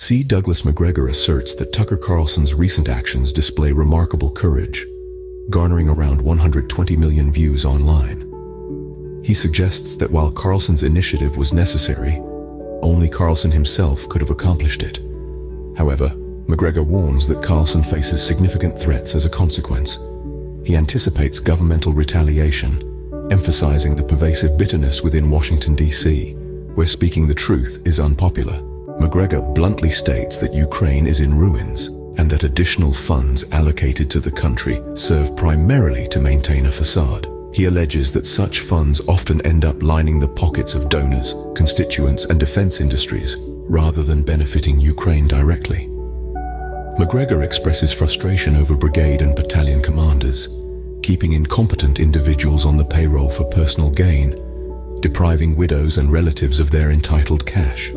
C. Douglas Macgregor asserts that Tucker Carlson's recent actions display remarkable courage, garnering around 120 million views online. He suggests that while Carlson's initiative was necessary, only Carlson himself could have accomplished it. However, Macgregor warns that Carlson faces significant threats as a consequence. He anticipates governmental retaliation, emphasizing the pervasive bitterness within Washington, D.C., where speaking the truth is unpopular. Macgregor bluntly states that Ukraine is in ruins and that additional funds allocated to the country serve primarily to maintain a facade. He alleges that such funds often end up lining the pockets of donors, constituents, and defense industries, rather than benefiting Ukraine directly. Macgregor expresses frustration over brigade and battalion commanders, keeping incompetent individuals on the payroll for personal gain, depriving widows and relatives of their entitled cash.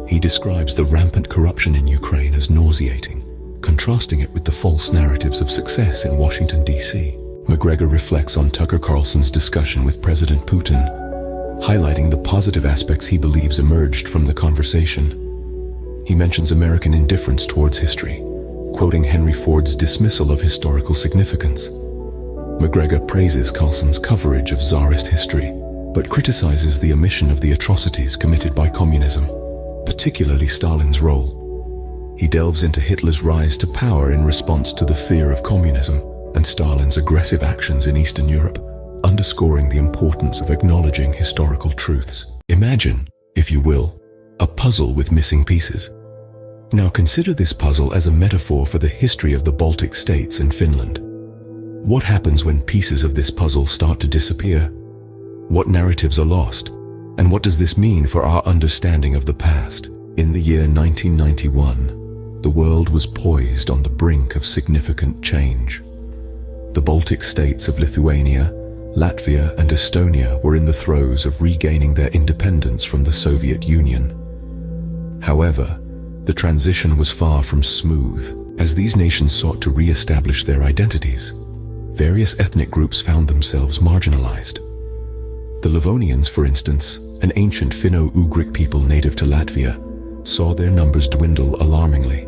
He describes the rampant corruption in Ukraine as nauseating, contrasting it with the false narratives of success in Washington, D.C. Macgregor reflects on Tucker Carlson's discussion with President Putin, highlighting the positive aspects he believes emerged from the conversation. He mentions American indifference towards history, quoting Henry Ford's dismissal of historical significance. Macgregor praises Carlson's coverage of Tsarist history, but criticizes the omission of the atrocities committed by communism, particularly Stalin's role. He delves into Hitler's rise to power in response to the fear of communism and Stalin's aggressive actions in Eastern Europe, underscoring the importance of acknowledging historical truths. Imagine, if you will, a puzzle with missing pieces. Now consider this puzzle as a metaphor for the history of the Baltic states and Finland. What happens when pieces of this puzzle start to disappear? What narratives are lost? And what does this mean for our understanding of the past? In the year 1991, the world was poised on the brink of significant change. The Baltic states of Lithuania, Latvia, and Estonia were in the throes of regaining their independence from the Soviet Union. However, the transition was far from smooth. As these nations sought to re-establish their identities, various ethnic groups found themselves marginalized. The Livonians, for instance, an ancient Finno-Ugric people native to Latvia, saw their numbers dwindle alarmingly.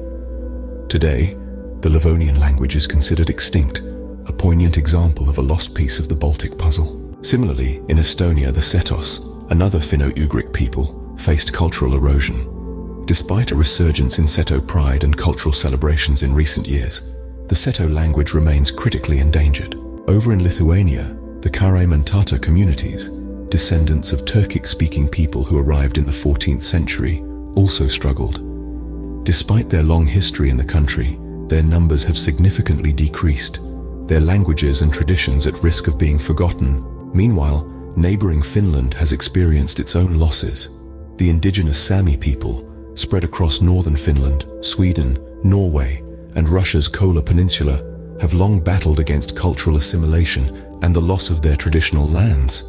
Today, the Livonian language is considered extinct, a poignant example of a lost piece of the Baltic puzzle. Similarly, in Estonia, the Setos, another Finno-Ugric people, faced cultural erosion. Despite a resurgence in Seto pride and cultural celebrations in recent years, the Seto language remains critically endangered. Over in Lithuania, the Karaimantata communities, descendants of Turkic-speaking people who arrived in the 14th century, also struggled. Despite their long history in the country, their numbers have significantly decreased, their languages and traditions at risk of being forgotten. Meanwhile, neighboring Finland has experienced its own losses. The indigenous Sami people, spread across northern Finland, Sweden, Norway, and Russia's Kola Peninsula, have long battled against cultural assimilation and the loss of their traditional lands.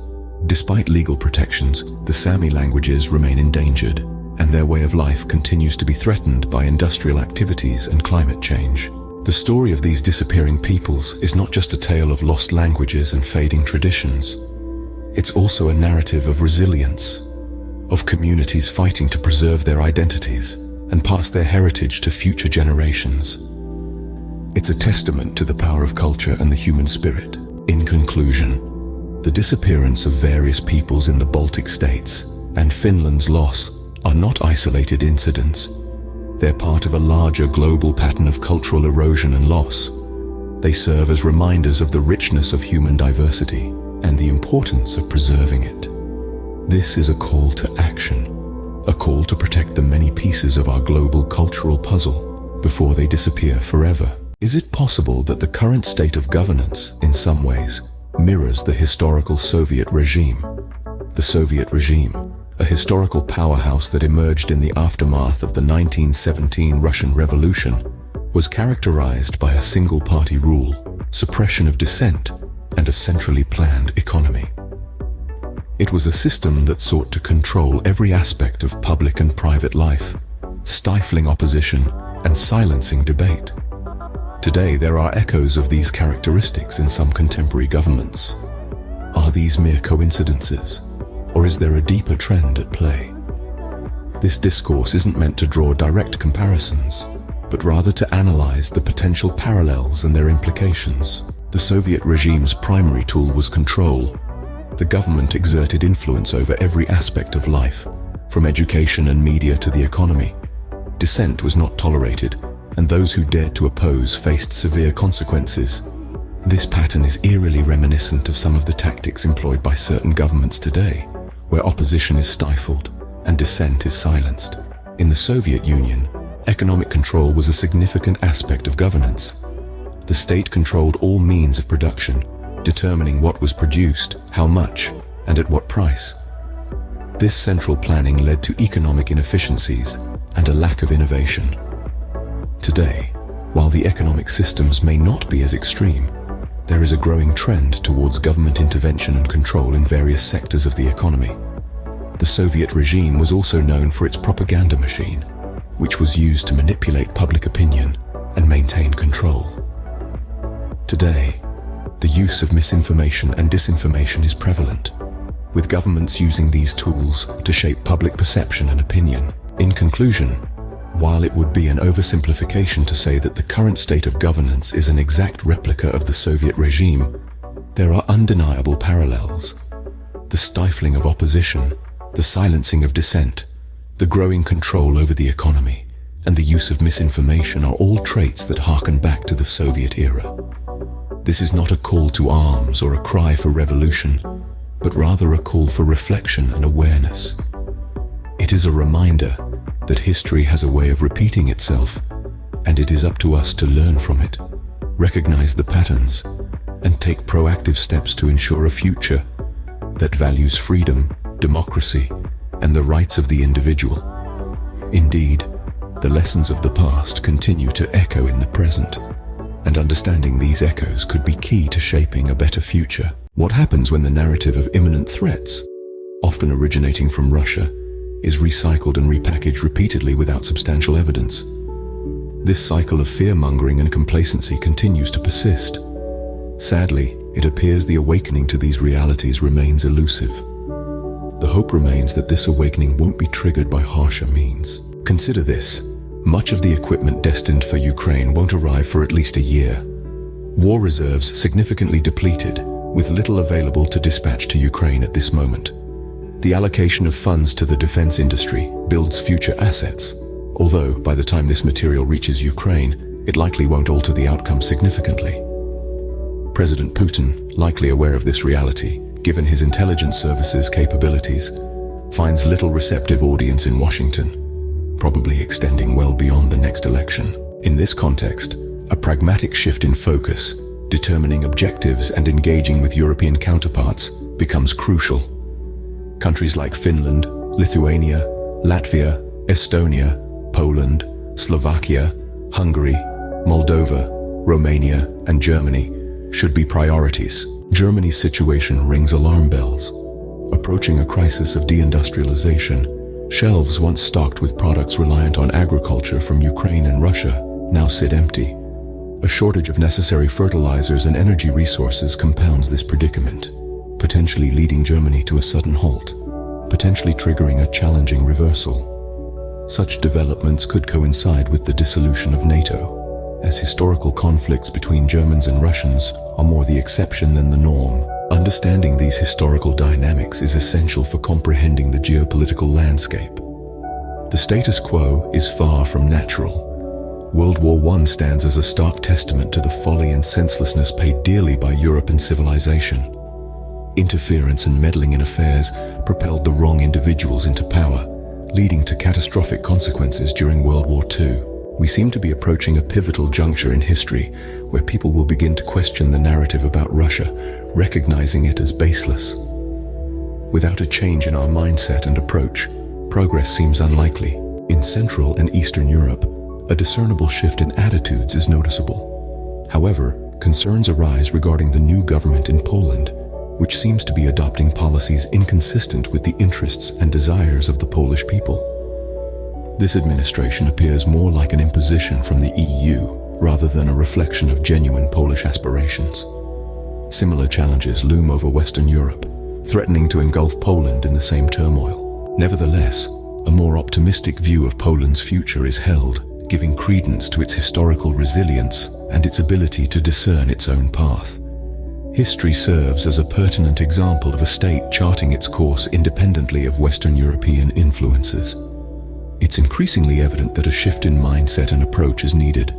Despite legal protections, the Sami languages remain endangered, and their way of life continues to be threatened by industrial activities and climate change. The story of these disappearing peoples is not just a tale of lost languages and fading traditions. It's also a narrative of resilience, of communities fighting to preserve their identities and pass their heritage to future generations. It's a testament to the power of culture and the human spirit. In conclusion, the disappearance of various peoples in the Baltic states and Finland's loss are not isolated incidents. They're part of a larger global pattern of cultural erosion and loss. They serve as reminders of the richness of human diversity and the importance of preserving it. This is a call to action, a call to protect the many pieces of our global cultural puzzle before they disappear forever. Is it possible that the current state of governance, in some ways, mirrors the historical Soviet regime? The Soviet regime, a historical powerhouse that emerged in the aftermath of the 1917 Russian Revolution, was characterized by a single-party rule, suppression of dissent, and a centrally planned economy. It was a system that sought to control every aspect of public and private life, stifling opposition and silencing debate. Today, there are echoes of these characteristics in some contemporary governments. Are these mere coincidences? Or is there a deeper trend at play? This discourse isn't meant to draw direct comparisons, but rather to analyze the potential parallels and their implications. The Soviet regime's primary tool was control. The government exerted influence over every aspect of life, from education and media to the economy. Dissent was not tolerated, and those who dared to oppose faced severe consequences. This pattern is eerily reminiscent of some of the tactics employed by certain governments today, where opposition is stifled and dissent is silenced. In the Soviet Union, economic control was a significant aspect of governance. The state controlled all means of production, determining what was produced, how much, and at what price. This central planning led to economic inefficiencies and a lack of innovation. Today, while the economic systems may not be as extreme, there is a growing trend towards government intervention and control in various sectors of the economy. The Soviet regime was also known for its propaganda machine, which was used to manipulate public opinion and maintain control. Today, the use of misinformation and disinformation is prevalent, with governments using these tools to shape public perception and opinion. In conclusion, while it would be an oversimplification to say that the current state of governance is an exact replica of the Soviet regime, there are undeniable parallels. The stifling of opposition, the silencing of dissent, the growing control over the economy, and the use of misinformation are all traits that harken back to the Soviet era. This is not a call to arms or a cry for revolution, but rather a call for reflection and awareness. It is a reminder that history has a way of repeating itself, and it is up to us to learn from it, recognize the patterns, and take proactive steps to ensure a future that values freedom, democracy, and the rights of the individual. Indeed, the lessons of the past continue to echo in the present, and understanding these echoes could be key to shaping a better future. What happens when the narrative of imminent threats, often originating from Russia, is recycled and repackaged repeatedly without substantial evidence? This cycle of fear-mongering and complacency continues to persist. Sadly, it appears the awakening to these realities remains elusive. The hope remains that this awakening won't be triggered by harsher means. Consider this: much of the equipment destined for Ukraine won't arrive for at least a year. War reserves significantly depleted, with little available to dispatch to Ukraine at this moment. The allocation of funds to the defense industry builds future assets, although by the time this material reaches Ukraine, it likely won't alter the outcome significantly. President Putin, likely aware of this reality, given his intelligence services capabilities, finds little receptive audience in Washington, probably extending well beyond the next election. In this context, a pragmatic shift in focus, determining objectives and engaging with European counterparts, becomes crucial. Countries like Finland, Lithuania, Latvia, Estonia, Poland, Slovakia, Hungary, Moldova, Romania, and Germany should be priorities. Germany's situation rings alarm bells. Approaching a crisis of deindustrialization, shelves once stocked with products reliant on agriculture from Ukraine and Russia now sit empty. A shortage of necessary fertilizers and energy resources compounds this predicament, potentially leading Germany to a sudden halt, potentially triggering a challenging reversal. Such developments could coincide with the dissolution of NATO, as historical conflicts between Germans and Russians are more the exception than the norm. Understanding these historical dynamics is essential for comprehending the geopolitical landscape. The status quo is far from natural. World War I stands as a stark testament to the folly and senselessness paid dearly by Europe and civilization. Interference and meddling in affairs propelled the wrong individuals into power, leading to catastrophic consequences during World War II. We seem to be approaching a pivotal juncture in history where people will begin to question the narrative about Russia, recognizing it as baseless. Without a change in our mindset and approach, progress seems unlikely. In Central and Eastern Europe, a discernible shift in attitudes is noticeable. However, concerns arise regarding the new government in Poland, which seems to be adopting policies inconsistent with the interests and desires of the Polish people. This administration appears more like an imposition from the EU rather than a reflection of genuine Polish aspirations. Similar challenges loom over Western Europe, threatening to engulf Poland in the same turmoil. Nevertheless, a more optimistic view of Poland's future is held, giving credence to its historical resilience and its ability to discern its own path. History serves as a pertinent example of a state charting its course independently of Western European influences. It's increasingly evident that a shift in mindset and approach is needed.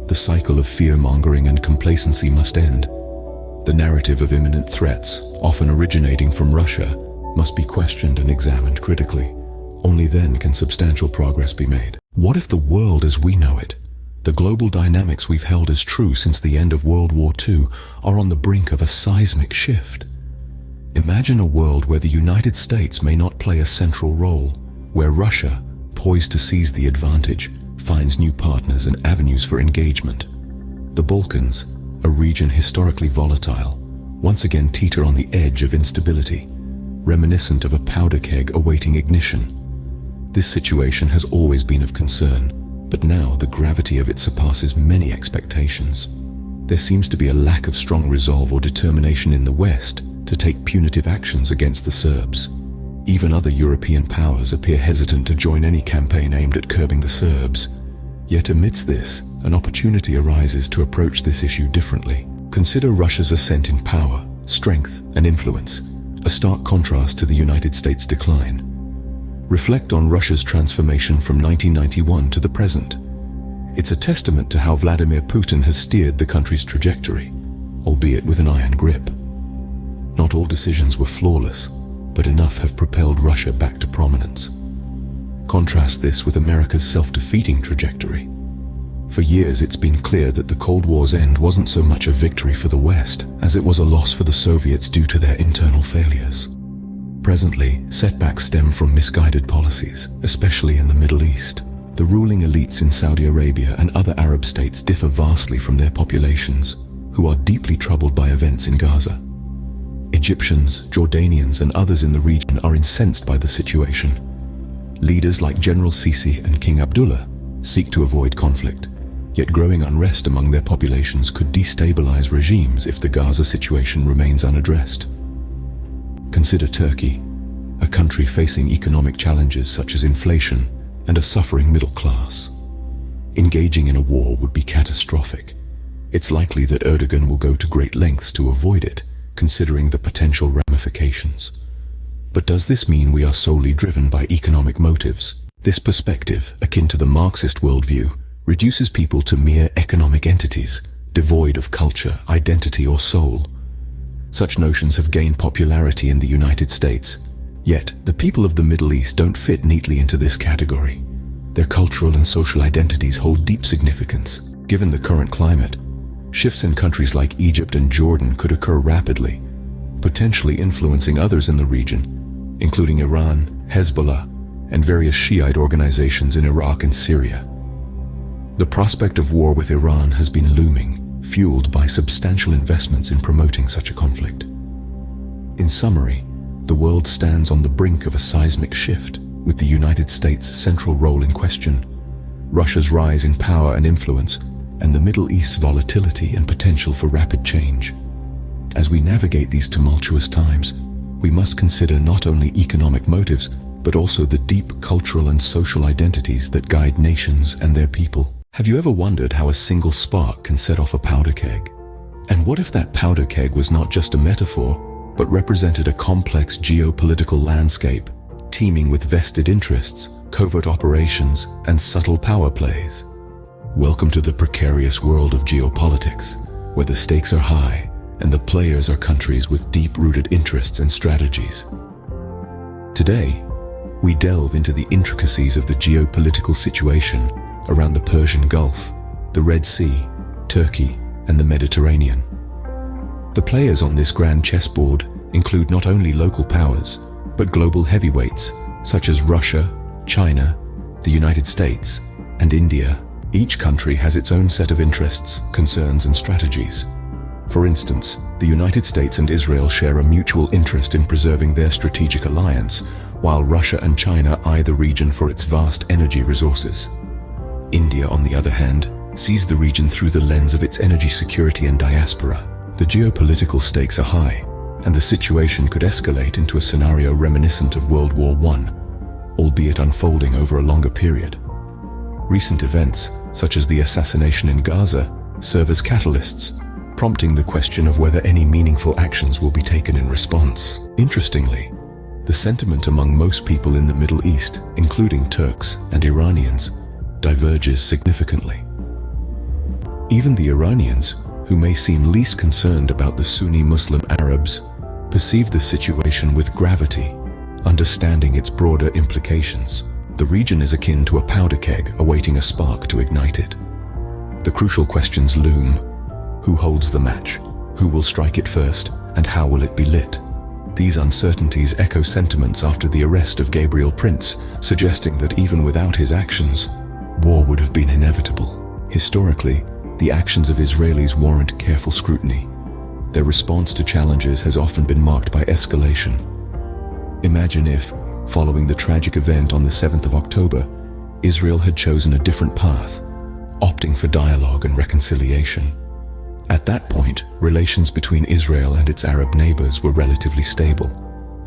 The cycle of fear-mongering and complacency must end. The narrative of imminent threats, often originating from Russia, must be questioned and examined critically. Only then can substantial progress be made. What if the world as we know it, the global dynamics we've held as true since the end of World War II, are on the brink of a seismic shift? Imagine a world where the United States may not play a central role, where Russia, poised to seize the advantage, finds new partners and avenues for engagement. The Balkans, a region historically volatile, once again teeter on the edge of instability, reminiscent of a powder keg awaiting ignition. This situation has always been of concern, but now the gravity of it surpasses many expectations. There seems to be a lack of strong resolve or determination in the West to take punitive actions against the Serbs. Even other European powers appear hesitant to join any campaign aimed at curbing the Serbs. Yet amidst this, an opportunity arises to approach this issue differently. Consider Russia's ascent in power, strength, and influence, a stark contrast to the United States' decline. Reflect on Russia's transformation from 1991 to the present. It's a testament to how Vladimir Putin has steered the country's trajectory, albeit with an iron grip. Not all decisions were flawless, but enough have propelled Russia back to prominence. Contrast this with America's self-defeating trajectory. For years it's been clear that the Cold War's end wasn't so much a victory for the West as it was a loss for the Soviets due to their internal failures. Presently, setbacks stem from misguided policies, especially in the Middle East. The ruling elites in Saudi Arabia and other Arab states differ vastly from their populations, who are deeply troubled by events in Gaza. Egyptians, Jordanians, and others in the region are incensed by the situation. Leaders like General Sisi and King Abdullah seek to avoid conflict, yet growing unrest among their populations could destabilize regimes if the Gaza situation remains unaddressed. Consider Turkey, a country facing economic challenges such as inflation and a suffering middle class. Engaging in a war would be catastrophic. It's likely that Erdogan will go to great lengths to avoid it, considering the potential ramifications. But does this mean we are solely driven by economic motives? This perspective, akin to the Marxist worldview, reduces people to mere economic entities, devoid of culture, identity, or soul. Such notions have gained popularity in the United States, yet the people of the Middle East don't fit neatly into this category. Their cultural and social identities hold deep significance. Given the current climate, shifts in countries like Egypt and Jordan could occur rapidly, potentially influencing others in the region, including Iran, Hezbollah, and various Shiite organizations in Iraq and Syria. The prospect of war with Iran has been looming, fueled by substantial investments in promoting such a conflict. In summary, the world stands on the brink of a seismic shift, with the United States' central role in question, Russia's rise in power and influence, and the Middle East's volatility and potential for rapid change. As we navigate these tumultuous times, we must consider not only economic motives, but also the deep cultural and social identities that guide nations and their people. Have you ever wondered how a single spark can set off a powder keg? And what if that powder keg was not just a metaphor, but represented a complex geopolitical landscape, teeming with vested interests, covert operations, and subtle power plays? Welcome to the precarious world of geopolitics, where the stakes are high and the players are countries with deep-rooted interests and strategies. Today, we delve into the intricacies of the geopolitical situation around the Persian Gulf, the Red Sea, Turkey, and the Mediterranean. The players on this grand chessboard include not only local powers, but global heavyweights such as Russia, China, the United States, and India. Each country has its own set of interests, concerns, and strategies. For instance, the United States and Israel share a mutual interest in preserving their strategic alliance, while Russia and China eye the region for its vast energy resources. India, on the other hand, sees the region through the lens of its energy security and diaspora. The geopolitical stakes are high, and the situation could escalate into a scenario reminiscent of World War I, albeit unfolding over a longer period. Recent events, such as the assassination in Gaza, serve as catalysts, prompting the question of whether any meaningful actions will be taken in response. Interestingly, the sentiment among most people in the Middle East, including Turks and Iranians, diverges significantly. Even the Iranians, who may seem least concerned about the Sunni Muslim Arabs, perceive the situation with gravity, understanding its broader implications. The region is akin to a powder keg awaiting a spark to ignite it. The crucial questions loom: who holds the match? Who will strike it first? And how will it be lit? These uncertainties echo sentiments after the arrest of Gabriel Prince, suggesting that even without his actions, war would have been inevitable. Historically, the actions of Israelis warrant careful scrutiny. Their response to challenges has often been marked by escalation. Imagine if, following the tragic event on the 7th of October, Israel had chosen a different path, opting for dialogue and reconciliation. At that point, relations between Israel and its Arab neighbors were relatively stable.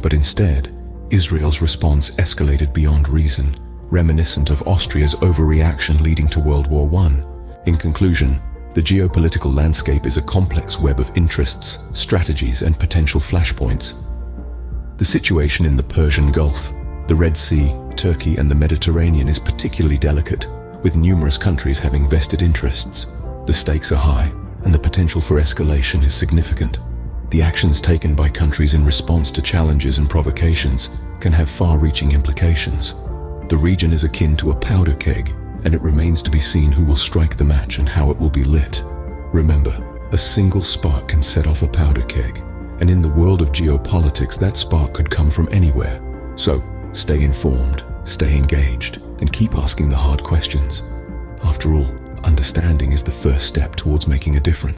But instead, Israel's response escalated beyond reason, reminiscent of Austria's overreaction leading to World War I. In conclusion, the geopolitical landscape is a complex web of interests, strategies, and potential flashpoints. The situation in the Persian Gulf, the Red Sea, Turkey, and the Mediterranean is particularly delicate, with numerous countries having vested interests. The stakes are high, and the potential for escalation is significant. The actions taken by countries in response to challenges and provocations can have far-reaching implications. The region is akin to a powder keg, and it remains to be seen who will strike the match and how it will be lit. Remember, a single spark can set off a powder keg, and in the world of geopolitics, that spark could come from anywhere. So, stay informed, stay engaged, and keep asking the hard questions. After all, understanding is the first step towards making a difference.